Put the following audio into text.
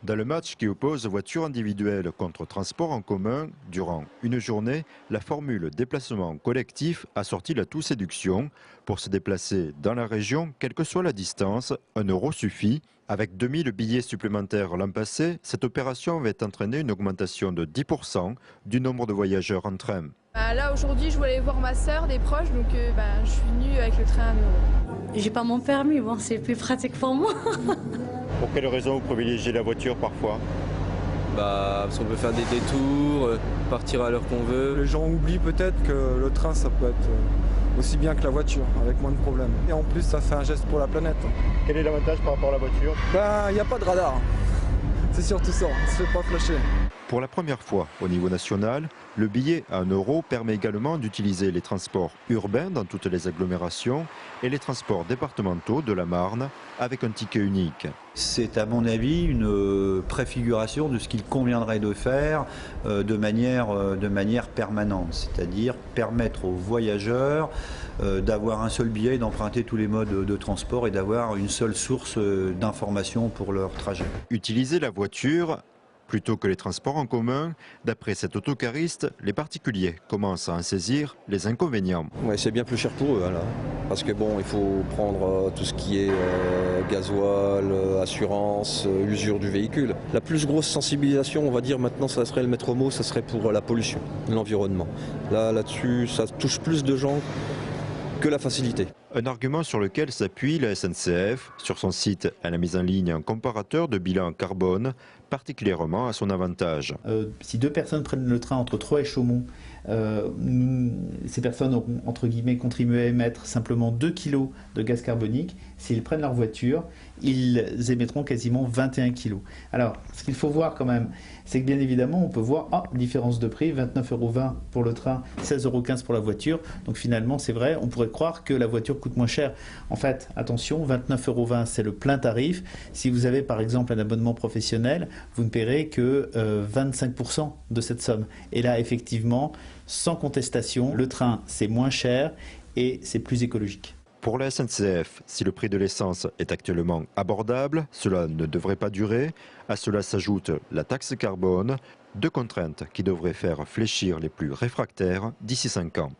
Dans le match qui oppose voiture individuelle contre transport en commun, durant une journée, la formule déplacement collectif a sorti la toute séduction. Pour se déplacer dans la région, quelle que soit la distance, 1 € suffit. Avec 2000 billets supplémentaires l'an passé, cette opération va entraîner une augmentation de 10% du nombre de voyageurs en train. Là aujourd'hui je voulais aller voir ma soeur, des proches, donc je suis venue avec le train à 1 €. J'ai pas mon permis, bon c'est plus pratique pour moi. Pour quelles raisons vous privilégiez la voiture parfois? Parce qu'on peut faire des détours, partir à l'heure qu'on veut. Les gens oublient peut-être que le train ça peut être aussi bien que la voiture, avec moins de problèmes. Et en plus ça fait un geste pour la planète. Quel est l'avantage par rapport à la voiture? Il n'y a pas de radar. C'est surtout ça, on ne se fait pas flasher. Pour la première fois au niveau national, le billet à 1 € permet également d'utiliser les transports urbains dans toutes les agglomérations et les transports départementaux de la Marne avec un ticket unique. C'est à mon avis une préfiguration de ce qu'il conviendrait de faire de manière permanente, c'est-à-dire permettre aux voyageurs d'avoir un seul billet, d'emprunter tous les modes de transport et d'avoir une seule source d'information pour leur trajet. Utiliser la voiture plutôt que les transports en commun, d'après cet autocariste, les particuliers commencent à en saisir les inconvénients. Ouais, c'est bien plus cher pour eux, là. Parce que bon, il faut prendre tout ce qui est gasoil, assurance, usure du véhicule. La plus grosse sensibilisation, on va dire maintenant, ça serait le maître mot, ça serait pour la pollution, l'environnement. Là-dessus, ça touche plus de gens que la facilité. Un argument sur lequel s'appuie la SNCF. Sur son site, elle a mis en ligne un comparateur de bilan carbone, particulièrement à son avantage. Si 2 personnes prennent le train entre Troyes et Chaumont, ces personnes auront entre guillemets contribué à émettre simplement 2 kg de gaz carbonique. S'ils prennent leur voiture, ils émettront quasiment 21 kg. Alors, ce qu'il faut voir quand même, c'est que bien évidemment, on peut voir, différence de prix, 29,20 € pour le train, 16,15 € pour la voiture. Donc finalement, c'est vrai, on pourrait croire que la voiture coûte moins cher. En fait, attention, 29,20 € c'est le plein tarif. Si vous avez par exemple un abonnement professionnel, vous ne paierez que 25% de cette somme. Et là, effectivement, sans contestation, le train c'est moins cher et c'est plus écologique. Pour la SNCF, si le prix de l'essence est actuellement abordable, cela ne devrait pas durer. À cela s'ajoute la taxe carbone, 2 contraintes qui devraient faire fléchir les plus réfractaires d'ici 5 ans.